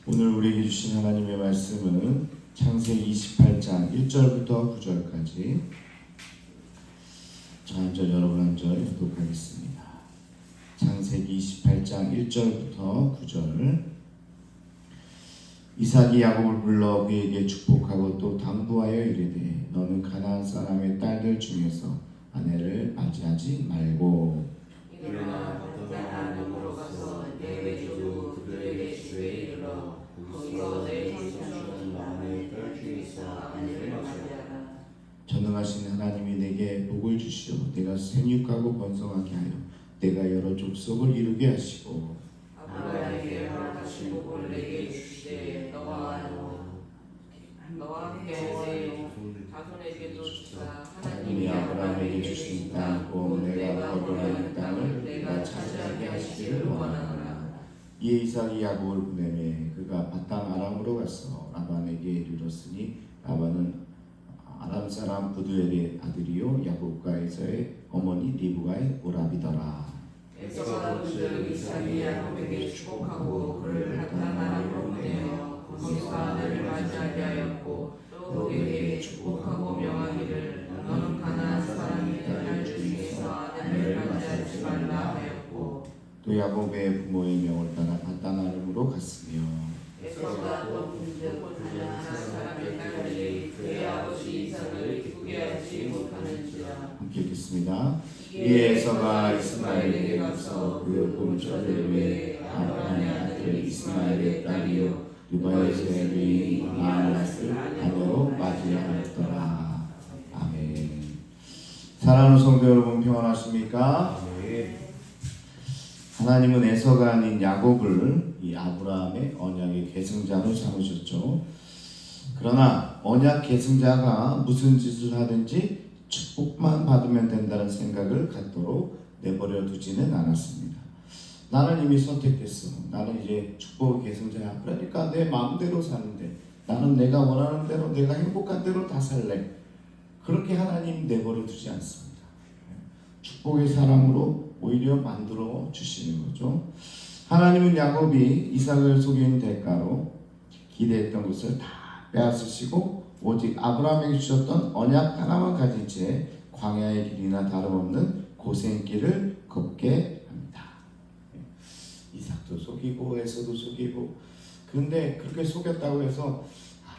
오늘 우리에게 주신 하나님의 말씀은 창세기 28장 1절부터 9절까지 저 한 절 여러분 한 절 교독하겠습니다. 창세기 28장 1절부터 9절. 이삭이 야곱을 불러 그에게 축복하고 또 당부하여 이르되 너는 가나안 사람의 딸들 중에서 아내를 맞이하지 말고 일어나 가나안으로 가서 내 외조 그들에게 집에 이르러 거기서 내 선수는 남의 딸 중에서 아내를 맞이하라. 전능하신 하나님이 내게 복을 주시어 내가 생육하고 번성하게 하여 내가 여러 족속을 이루게 하시고 아브라함에게 허락하신 복을 내게 주시되 너와 함께 내 자손에게도 주사 하나님이 아브라함에게 주신 땅 곧 내가 거두는 땅을 내가 차지하게 하시기를 원하노라. 이에 이삭이 야곱을 보내매 그가 밧단 아람으로 가서 라반에게 이르렀으니 라반은 아람 사람 부두엘의 아들이요 야곱과 에서의 어머니 리브가의 오라비더라. 에서가 그들 이삭이 야곱에게 축복하고 그를 밧단 아람으로 보내어 거기서 아내를 맞이하게 하였고 또 그에게 축복하고 명하기를 너는 가나안 사람의 딸 중에서 아내를 맞이하지 말라 하였고 또 야곱의 부모의 명을 따라 밧단 아람으로 갔으며 에서가 또 문득 가나안 사람의 딸들이 그의 아버지 이삭을 기쁘게 하지 못하는지라. 함께 읽겠습니다. 이에 에서가 이스마엘에게 가서 그 본처를 위해 아브라함의 아들 이스마엘의 딸이요 르바에서의 부인 라헬을 아내로 맞이하였더라. 아멘. 사랑하는 성도 여러분 평안하십니까? 하나님은 에서가 아닌 야곱을 이 아브라함의 언약의 계승자로 삼으셨죠. 그러나 언약 계승자가 무슨 짓을 하든지 축복만 받으면 된다는 생각을 갖도록 내버려 두지는 않았습니다. 나는 이미 선택됐어. 나는 이제 축복의 계승자야. 그러니까 내 마음대로 사는데 나는 내가 원하는 대로 내가 행복한 대로 다 살래. 그렇게 하나님 내버려 두지 않습니다. 축복의 사람으로 오히려 만들어 주시는 거죠. 하나님은 야곱이 이삭을 속인 대가로 기대했던 것을 다 빼앗으시고 오직 아브라함에게 주셨던 언약 하나만 가진 채 광야의 길이나 다름없는 고생길을 걷게 합니다. 이삭도 속이고 에서도 속이고, 그런데 그렇게 속였다고 해서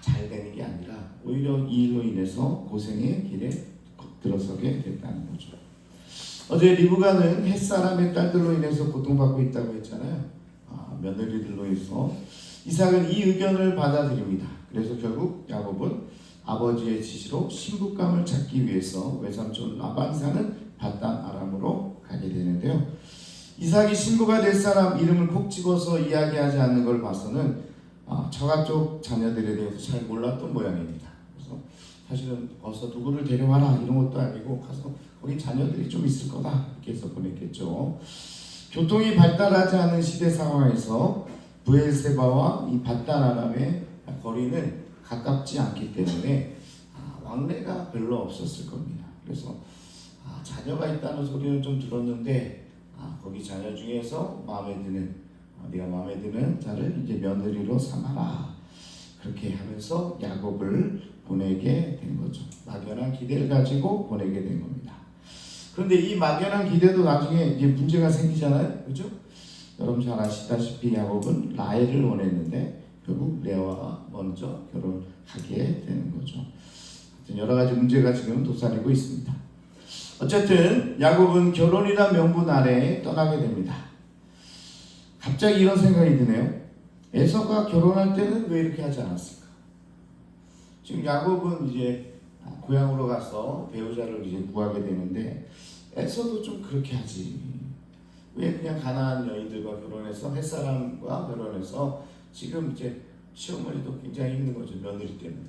잘 되는 게 아니라 오히려 이 일로 인해서 고생의 길에 들어서게 됐다는 거죠. 어제 리브가는 햇사람의 딸들로 인해서 고통받고 있다고 했잖아요. 며느리들로 인해서 이삭은 이 의견을 받아들입니다. 그래서 결국 야곱은 아버지의 지시로 신부감을 찾기 위해서 외삼촌 라반 사는 밧단 아람으로 가게 되는데요. 이삭이 신부가 될 사람 이름을 콕 집어서 이야기하지 않는 걸 봐서는 처가쪽 자녀들에 대해서 잘 몰랐던 모양입니다. 그래서 사실은 어서 누구를 데려와라 이런 것도 아니고 가서 거기 자녀들이 좀 있을 거다 이렇게 해서 보냈겠죠. 교통이 발달하지 않은 시대 상황에서 브엘세바와 이 밧단 아람의 거리는 가깝지 않기 때문에 왕래가 별로 없었을 겁니다. 그래서 자녀가 있다는 소리는 좀 들었는데 거기 자녀 중에서 네가 마음에 드는 자를 이제 며느리로 삼아라. 그렇게 하면서 야곱을 보내게 된 거죠. 막연한 기대를 가지고 보내게 된 겁니다. 그런데 이 막연한 기대도 나중에 이제 문제가 생기잖아요. 그죠? 여러분 잘 아시다시피 야곱은 라헬을 원했는데 결국 레아와 먼저 결혼하게 되는 거죠. 여러 가지 문제가 지금 도사리고 있습니다. 어쨌든 야곱은 결혼이란 명분 아래에 떠나게 됩니다. 갑자기 이런 생각이 드네요. 에서가 결혼할 때는 왜 이렇게 하지 않았을까? 지금 야곱은 이제 고향으로 가서 배우자를 이제 구하게 되는데 에서도 좀 그렇게 하지. 왜 그냥 가나안 여인들과 결혼해서 햇사람과 결혼해서 지금 이제 시어머니도 굉장히 힘든 거죠. 며느리 때문에.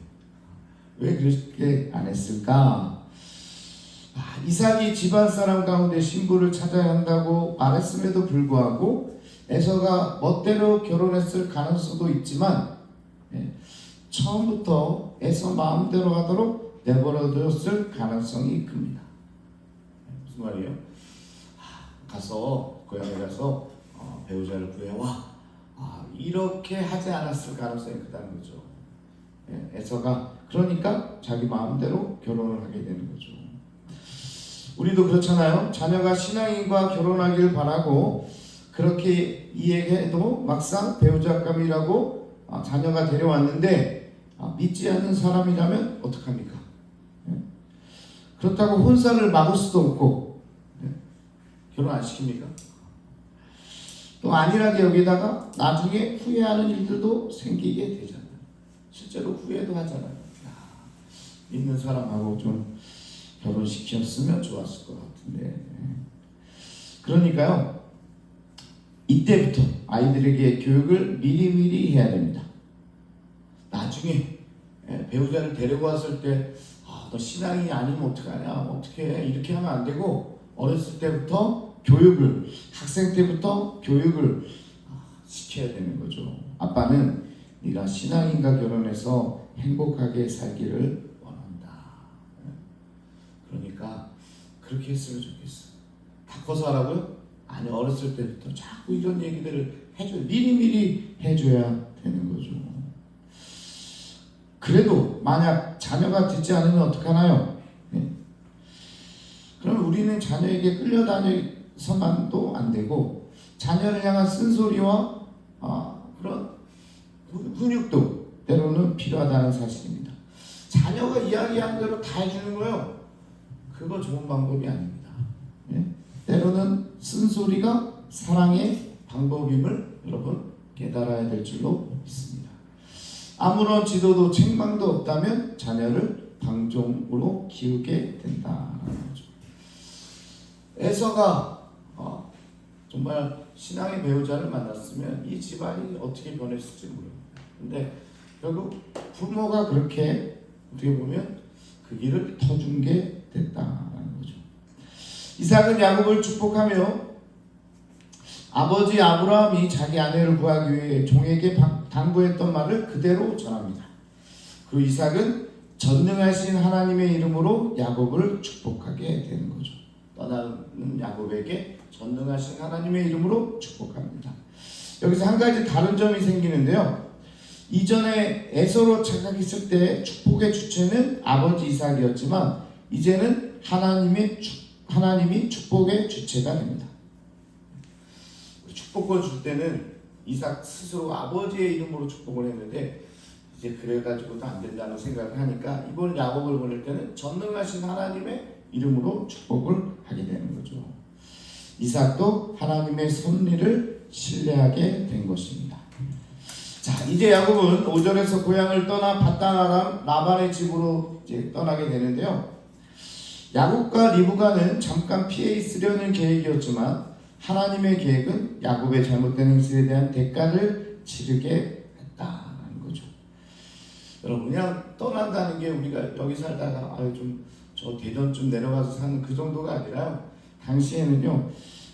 왜 그렇게 안 했을까? 이삭이 집안 사람 가운데 신부를 찾아야 한다고 말했음에도 불구하고 에서가 멋대로 결혼했을 가능성도 있지만 처음부터 에서 마음대로 하도록 내버려뒀을 가능성이 큽니다. 무슨 말이에요? 고향에 가서 배우자를 구해와. 이렇게 하지 않았을 가능성이 크다는 거죠. 에서가 그러니까 자기 마음대로 결혼을 하게 되는 거죠. 우리도 그렇잖아요. 자녀가 신앙인과 결혼하길 바라고 그렇게 이야기해도 막상 배우자감이라고 자녀가 데려왔는데 믿지 않는 사람이라면 어떡합니까? 그렇다고 혼사를 막을 수도 없고 결혼 안 시킵니까? 또 안일하게 여기다가 나중에 후회하는 일들도 생기게 되잖아요. 실제로 후회도 하잖아요. 믿는 사람하고 좀 결혼시켰으면 좋았을 것 같은데. 그러니까요, 이때부터 아이들에게 교육을 미리미리 해야 됩니다. 나중에 배우자를 데리고 왔을 때 너 신앙이 아니면 어떡하냐, 어떻게 해? 이렇게 하면 안 되고 어렸을 때부터 교육을, 학생 때부터 교육을 시켜야 되는 거죠. 아빠는 네가 신앙인과 결혼해서 행복하게 살기를 원한다. 그러니까 그렇게 했으면 좋겠어. 다 커서 하라고요? 아니, 어렸을 때부터 자꾸 이런 얘기들을 해줘야, 미리미리 해줘야 되는 거죠. 그래도 만약 자녀가 듣지 않으면 어떡하나요? 그럼 우리는 자녀에게 끌려다녀서만도 안 되고 자녀를 향한 쓴소리와 그런 훈육도 때로는 필요하다는 사실입니다. 자녀가 이야기한 대로 다 해주는 거요, 그거 좋은 방법이 아닙니다. 때로는 쓴소리가 사랑의 방법임을 여러분 깨달아야 될 줄로 믿습니다. 아무런 지도도 책망도 없다면 자녀를 방종으로 키우게 된다는 거죠. 에서가 정말 신앙의 배우자를 만났으면 이 집안이 어떻게 변했을지 모릅니다. 근데 결국 부모가 그렇게 어떻게 보면 그 길을 터준 게 됐다는 거죠. 이삭은 야곱을 축복하며 아버지 아브라함이 자기 아내를 구하기 위해 종에게 당부했던 말을 그대로 전합니다. 그 이삭은 전능하신 하나님의 이름으로 야곱을 축복하게 되는 거죠. 떠나는 야곱에게 전능하신 하나님의 이름으로 축복합니다. 여기서 한 가지 다른 점이 생기는데요. 이전에 에서로 착각했을 때 축복의 주체는 아버지 이삭이었지만 이제는 하나님이 축복의 주체가 됩니다. 축복을 줄 때는 이삭 스스로 아버지의 이름으로 축복을 했는데 이제 그래가지고도 안 된다는 생각을 하니까 이번 야곱을 보낼 때는 전능하신 하나님의 이름으로 축복을 하게 되는 거죠. 이삭도 하나님의 섭리를 신뢰하게 된 것입니다. 자, 이제 야곱은 5절에서 고향을 떠나 밧단 아람 라반의 집으로 이제 떠나게 되는데요. 야곱과 리브가는 잠깐 피해 있으려는 계획이었지만 하나님의 계획은 야곱의 잘못된 행실에 대한 대가를 치르게 했다는 거죠. 여러분, 그냥 떠난다는 게 우리가 여기 살다가 저 대전쯤 내려가서 사는 그 정도가 아니라요. 당시에는요,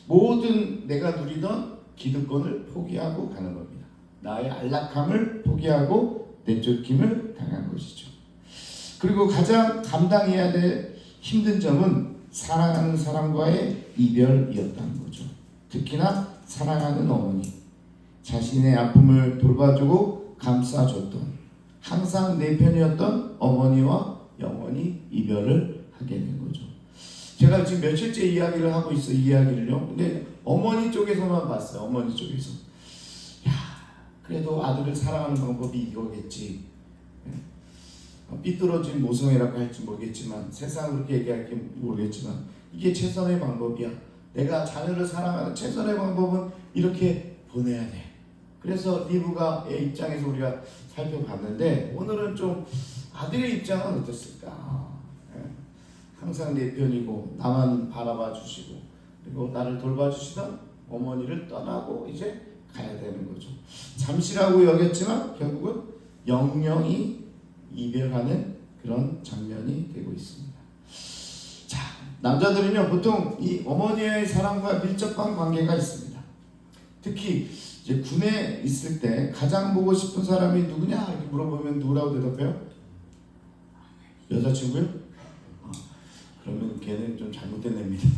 모든 내가 누리던 기득권을 포기하고 가는 겁니다. 나의 안락함을 포기하고 내쫓김을 당한 것이죠. 그리고 가장 감당해야 될 힘든 점은 사랑하는 사람과의 이별이었다는 거죠. 특히나 사랑하는 어머니, 자신의 아픔을 돌봐주고 감싸줬던, 항상 내 편이었던 어머니와 영원히 이별을 하게 된 거죠. 제가 지금 며칠째 이야기를 하고 있어요. 이 이야기를요. 근데 어머니 쪽에서만 봤어요. 어머니 쪽에서. 그래도 아들을 사랑하는 방법이 이거겠지. 삐뚤어진 모성애라고 할지 모르겠지만, 세상은 그렇게 얘기할지 모르겠지만 이게 최선의 방법이야. 내가 자녀를 사랑하는 최선의 방법은 이렇게 보내야 돼. 그래서 리브가의 입장에서 우리가 살펴봤는데, 오늘은 좀 아들의 입장은 어땠을까? 항상 내 편이고 나만 바라봐 주시고 그리고 나를 돌봐주시던 어머니를 떠나고 이제 가야 되는 거죠. 잠시라고 여겼지만 결국은 영영이 이별하는 그런 장면이 되고 있습니다. 자, 남자들은요 보통 이 어머니의 사랑과 밀접한 관계가 있습니다. 특히 이제 군에 있을 때 가장 보고 싶은 사람이 누구냐 이렇게 물어보면 누구라고 대답해요? 여자친구요? 그러면 걔는 좀 잘못된 애입니다.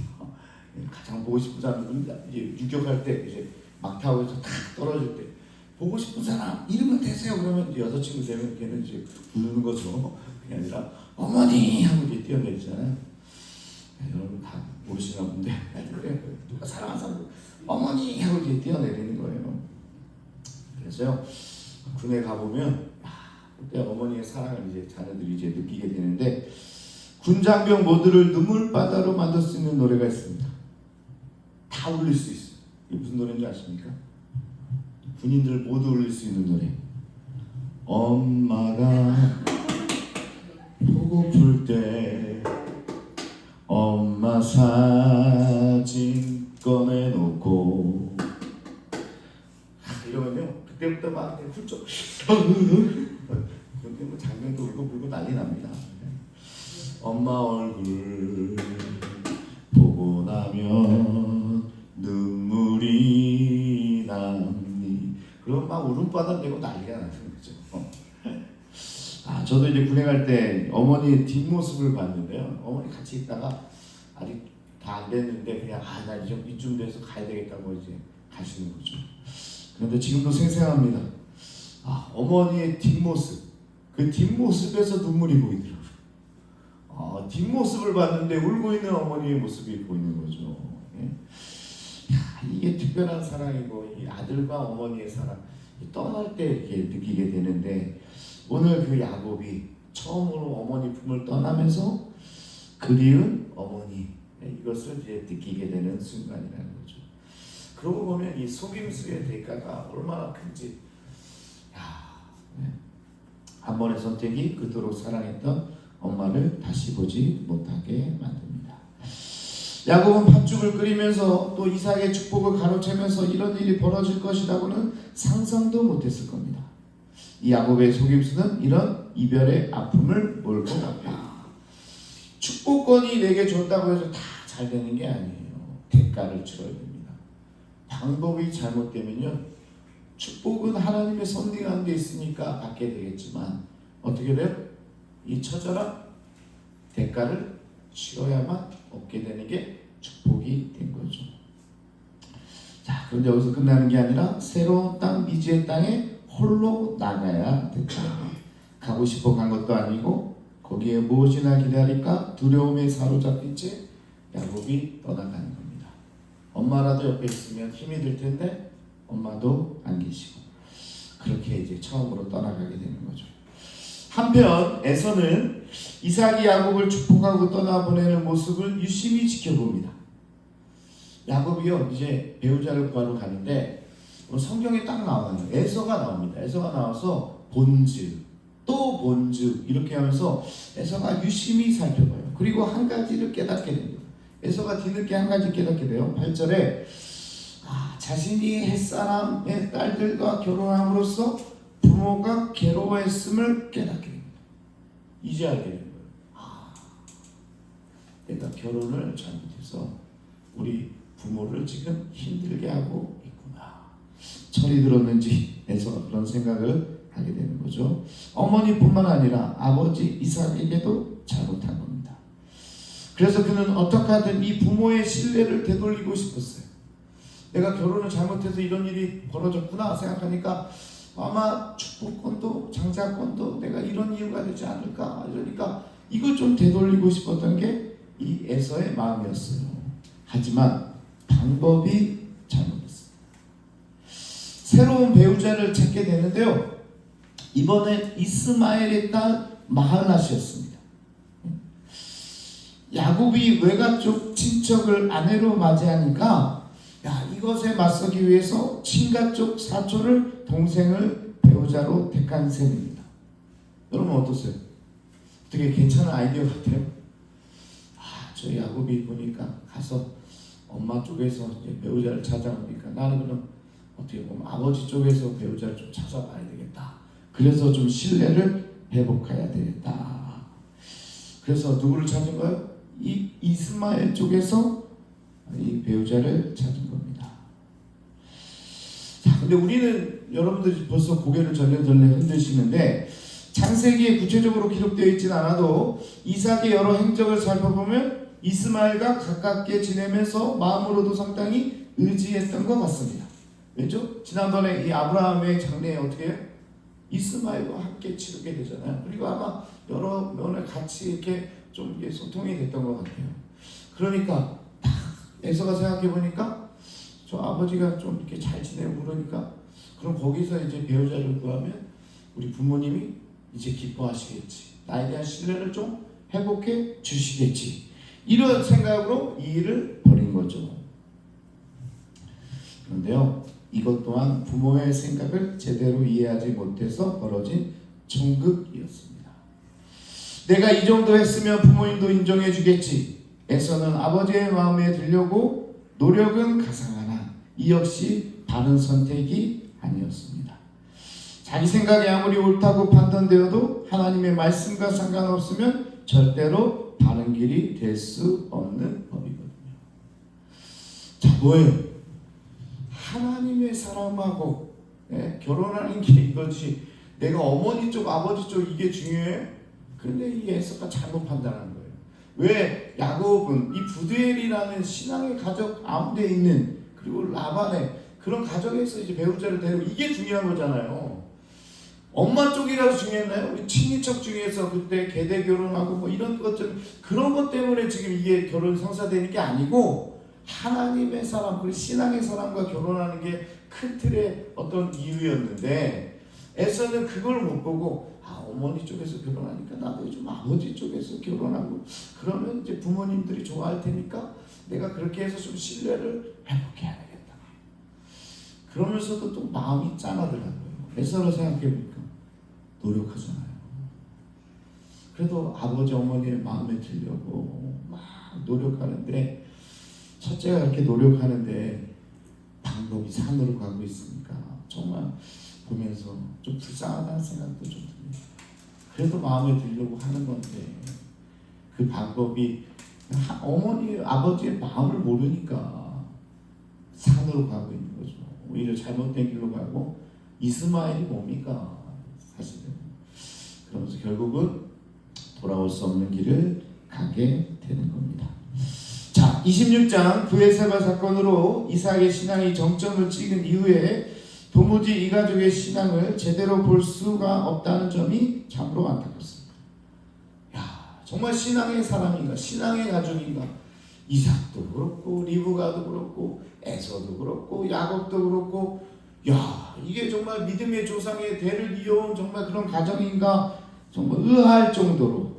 가장 보고 싶은 사람은 이제 유격할 때 이제 막타워에서 탁 떨어질 때 보고 싶은 사람 이름을 대세요. 그러면 이제 여자친구 되면 걔는 이제 부르는 거죠. 그게 아니라 어머니 하고 이제 뛰어내리잖아요. 여러분 다 모르시나 본데 누가 사랑하는 사람 어머니 하고 이제 뛰어내리는 거예요. 그래서요 군에 가보면 그때 어머니의 사랑을 이제 자녀들이 이제 느끼게 되는데 군장병 모두를 눈물바다로 만들 수 있는 노래가 있습니다. 다 울릴 수 있어요. 이게 무슨 노래인지 아십니까? 군인들 모두 울릴 수 있는 노래. 엄마가 보고플 때 엄마 사진 꺼내놓고 이러면요 그때부터 막 훌쩍 근데 뭐 장면도 울고 불고 난리 납니다. 엄마 얼굴 보고 나면 눈물이 나니 그럼 막 울음바다 내고 난리가 나는 거죠. 저도 이제 군에 갈 때 어머니 뒷모습을 봤는데요. 어머니 같이 있다가 아직 다 안 됐는데 그냥 나 이쯤 돼서 가야 되겠다고 이제 가시는 거죠. 그런데 지금도 생생합니다. 어머니의 뒷모습, 그 뒷모습에서 눈물이 보이더라고요. 뒷모습을 봤는데 울고 있는 어머니의 모습이 보이는 거죠. 예? 이게 특별한 사랑이고 이 아들과 어머니의 사랑 떠날 때 이렇게 느끼게 되는데 오늘 그 야곱이 처음으로 어머니 품을 떠나면서 그리운 어머니 이것을 이제 느끼게 되는 순간이라는 거죠. 그러고 보면 이 속임수의 대가가 얼마나 큰지 한 번의 선택이 그토록 사랑했던 엄마를 다시 보지 못하게 만듭니다. 야곱은 팥죽을 끓이면서 또 이삭의 축복을 가로채면서 이런 일이 벌어질 것이라고는 상상도 못했을 겁니다. 이 야곱의 속임수는 이런 이별의 아픔을 몰고 갑니다. 축복권이 내게 줬다고 해서 다 잘 되는 게 아니에요. 대가를 치러야 됩니다. 방법이 잘못되면요 축복은 하나님의 섭리가 돼 있으니까 받게 되겠지만 어떻게 돼요? 이 처절한 대가를 치러야만 얻게 되는 게 축복이 된 거죠. 자, 그런데 여기서 끝나는 게 아니라 새로운 땅 미지의 땅에 홀로 나가야 됐다. 가고 싶어 간 것도 아니고 거기에 무엇이나 기다릴까 두려움에 사로잡힌 채 야곱이 떠나가는 겁니다. 엄마라도 옆에 있으면 힘이 들 텐데 엄마도 안 계시고 그렇게 이제 처음으로 떠나가게 되는 거죠. 한편 에서는 이삭이 야곱을 축복하고 떠나보내는 모습을 유심히 지켜봅니다. 야곱이요 이제 배우자를 구하러 가는데 성경에 딱 나와요. 에서가 나옵니다. 에서가 나와서 본즈 또 본즈 이렇게 하면서 에서가 유심히 살펴봐요. 그리고 한 가지를 깨닫게 됩니다. 에서가 뒤늦게 한 가지 깨닫게 돼요. 8절에 자신이 햇사람의 딸들과 결혼함으로써 부모가 괴로워했음을 깨닫게 됩니다. 이제 알게 되는 거예요. 내가 결혼을 잘못해서 우리 부모를 지금 힘들게 하고 있구나. 철이 들었는지 에서가 그런 생각을 하게 되는 거죠. 어머니뿐만 아니라 아버지 이삭에게도 잘못한 겁니다. 그래서 그는 어떻게 하든 이 부모의 신뢰를 되돌리고 싶었어요. 내가 결혼을 잘못해서 이런 일이 벌어졌구나 생각하니까 아마 축복권도 장자권도 내가 이런 이유가 되지 않을까 이러니까 이걸 좀 되돌리고 싶었던 게 이 에서의 마음이었어요. 하지만 방법이 잘못됐습니다. 새로운 배우자를 찾게 되는데요. 이번엔 이스마엘의 딸 마할랏이었습니다. 야곱이 외가 쪽 친척을 아내로 맞이하니까 이것에 맞서기 위해서 친가 쪽 사촌을 동생을 배우자로 택한 셈입니다. 여러분 어떠세요? 어떻게 괜찮은 아이디어 같아요? 저 야곱이 보니까 가서 엄마 쪽에서 이제 배우자를 찾아오니까 나는 그럼 어떻게 보면 아버지 쪽에서 배우자를 좀 찾아봐야 되겠다. 그래서 좀 신뢰를 회복해야 되겠다. 그래서 누구를 찾은 거예요? 이 이스마엘 쪽에서 이 배우자를 찾은 겁니다. 자, 근데 우리는 여러분들이 벌써 고개를 절레절레 흔드시는데 창세기에 구체적으로 기록되어 있지는 않아도 이삭의 여러 행적을 살펴보면 이스마엘과 가깝게 지내면서 마음으로도 상당히 의지했던 것 같습니다. 왜죠? 지난번에 이 아브라함의 장래에 어떻게 해요? 이스마엘과 함께 치르게 되잖아요. 그리고 아마 여러 면을 같이 이렇게 좀 이게 소통이 됐던 것 같아요. 그러니까 딱 에서가 생각해 보니까 저 아버지가 좀 이렇게 잘 지내고 그러니까 그럼 거기서 이제 배우자를 구하면 우리 부모님이 이제 기뻐하시겠지. 나에 대한 신뢰를 좀 회복해 주시겠지. 이런 생각으로 이 일을 벌인 거죠. 그런데요, 이것 또한 부모의 생각을 제대로 이해하지 못해서 벌어진 총극이었습니다. 내가 이 정도 했으면 부모님도 인정해 주겠지. 에서는 아버지의 마음에 들려고 노력은 가상하나 이 역시 바른 선택이 아니었습니다. 자기 생각이 아무리 옳다고 판단되어도 하나님의 말씀과 상관없으면 절대로 바른 길이 될 수 없는 법이거든요. 자, 뭐예요? 하나님의 사람하고 결혼하는 게 이거지. 내가 어머니 쪽, 아버지 쪽 이게 중요해? 근데 이 에서가 잘못 판단한 거예요. 왜 야곱은 이 부두엘이라는 신앙의 가족 가운데 있는 그리고 라반의 그런 가정에서 이제 배우자를 데리고 이게 중요한 거잖아요. 엄마 쪽이라도 중요했나요? 우리 친인척 중에서 그때 계대 결혼하고 뭐 이런 것들 그런 것 때문에 지금 이게 결혼 성사되는 게 아니고 하나님의 사람 그리고 신앙의 사람과 결혼하는 게 큰 틀의 어떤 이유였는데 에서는 그걸 못 보고 어머니 쪽에서 결혼하니까 나도 좀 아버지 쪽에서 결혼하고 그러면 이제 부모님들이 좋아할 테니까 내가 그렇게 해서 좀 신뢰를 회복해야 되겠다. 그러면서도 또 마음이 짠하더라고요. 에서로 생각해보니까 노력하잖아요. 그래도 아버지 어머니의 마음에 들려고 막 노력하는데 첫째가 이렇게 노력하는데 방법이 산으로 가고 있으니까 정말 보면서 좀 불쌍하다는 생각도 좀 듭니다. 그래도 마음에 들려고 하는 건데 그 방법이 어머니 아버지의 마음을 모르니까 산으로 가고 있는 거죠. 오히려 잘못된 길로 가고 이스마엘이 뭡니까 사실은. 그러면서 결국은 돌아올 수 없는 길을 가게 되는 겁니다. 자, 26장 브에세바 사건으로 이삭의 신앙이 정점을 찍은 이후에 도무지 이 가족의 신앙을 제대로 볼 수가 없다는 점이 참으로 안타깝습니다. 야, 정말 신앙의 사람인가, 신앙의 가족인가? 이삭도 그렇고 리브가도 그렇고 에서도 그렇고 야곱도 그렇고 야, 이게 정말 믿음의 조상의 대를 이어온 정말 그런 가정인가? 정말 의아할 정도로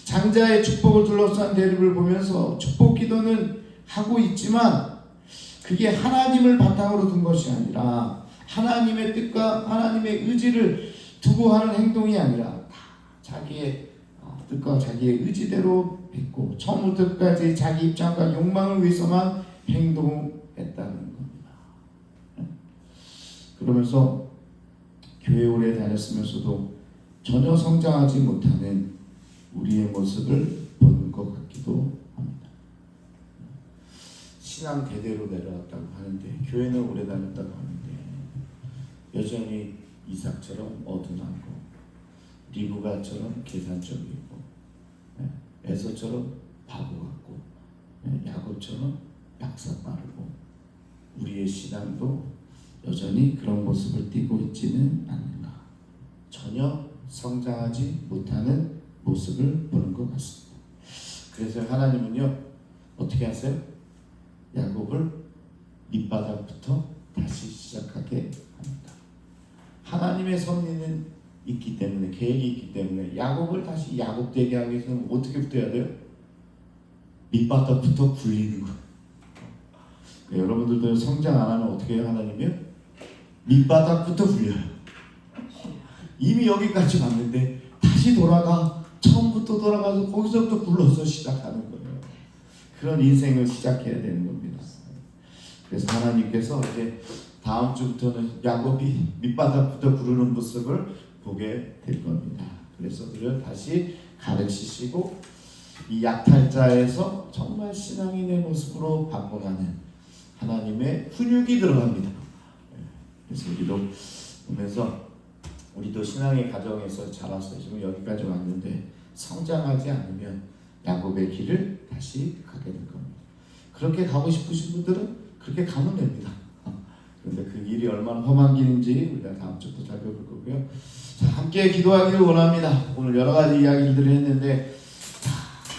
장자의 축복을 둘러싼 대립을 보면서 축복 기도는 하고 있지만 그게 하나님을 바탕으로 둔 것이 아니라 하나님의 뜻과 하나님의 의지를 두고 하는 행동이 아니라 자기의 뜻과 자기의 의지대로 했고 처음부터 끝까지 자기 입장과 욕망을 위해서만 행동했다는 겁니다. 그러면서 교회 오래 다녔으면서도 전혀 성장하지 못하는 우리의 모습을 보는 것 같기도 합니다. 신앙 대대로 내려왔다고 하는데 교회는 오래 다녔다고 하는데 여전히 이삭처럼 어둔하고 리브가처럼 계산적이고 에서처럼 바보 같고 야곱처럼 약삭 빠르고 우리의 신앙도 여전히 그런 모습을 띠고 있지는 않는가. 전혀 성장하지 못하는 모습을 보는 것 같습니다. 그래서 하나님은요 어떻게 하세요? 야곱을 밑바닥부터 다시 시작하게 합니다. 하나님의 섭리는 있기 때문에 계획이 있기 때문에 야곱을 다시 야곱되게 하기 위해서는 어떻게부터 해야 돼요? 밑바닥부터 굴리는 거예요. 그러니까 여러분들도 성장 안 하면 어떻게 해요? 하나님이요? 밑바닥부터 굴려요. 이미 여기까지 왔는데 다시 돌아가 처음부터 돌아가서 거기서부터 굴러서 시작하는 거예요. 그런 인생을 시작해야 되는 겁니다. 그래서 하나님께서 이제 다음 주부터는 야곱이 밑바닥부터 구르는 모습을 보게 될 겁니다. 그래서 그를 다시 가르치시고 이 약탈자에서 정말 신앙인의 모습으로 바꿔가는 하나님의 훈육이 들어갑니다. 그래서 우리도 보면서 우리도 신앙의 가정에서 자랐어요. 지금 여기까지 왔는데 성장하지 않으면 야곱의 길을 다시 가게 될 겁니다. 그렇게 가고 싶으신 분들은 그렇게 가면 됩니다. 그런데 그 길이 얼마나 험한 길인지 우리가 다음 주부터 살펴볼 거고요. 자, 함께 기도하기를 원합니다. 오늘 여러 가지 이야기들을 했는데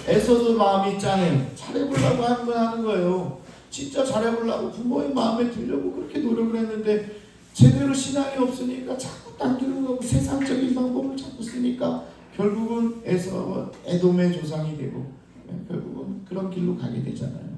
에서도 마음이 짠해요. 잘해보려고 하는 거예요. 진짜 잘해보려고 부모의 마음에 들려고 그렇게 노력을 했는데 제대로 신앙이 없으니까 자꾸 딴 길로 가고 세상적인 방법을 자꾸 쓰니까 결국은 에서와 에돔의 조상이 되고 결국은 그런 길로 가게 되잖아요.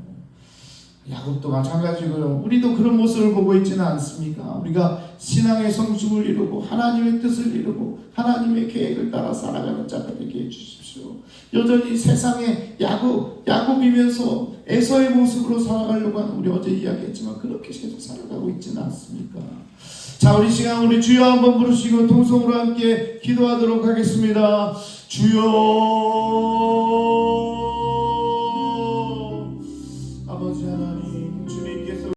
야곱도 마찬가지고요. 우리도 그런 모습을 보고 있지는 않습니까? 우리가 신앙의 성숙을 이루고 하나님의 뜻을 이루고 하나님의 계획을 따라 살아가는 자가 되게 해주십시오. 여전히 세상의 야곱이면서 에서의 모습으로 살아가려고 하는, 우리 어제 이야기했지만 그렇게 계속 살아가고 있지는 않습니까? 자, 우리 시간 우리 주여 한번 부르시고 통성으로 함께 기도하도록 하겠습니다. 주여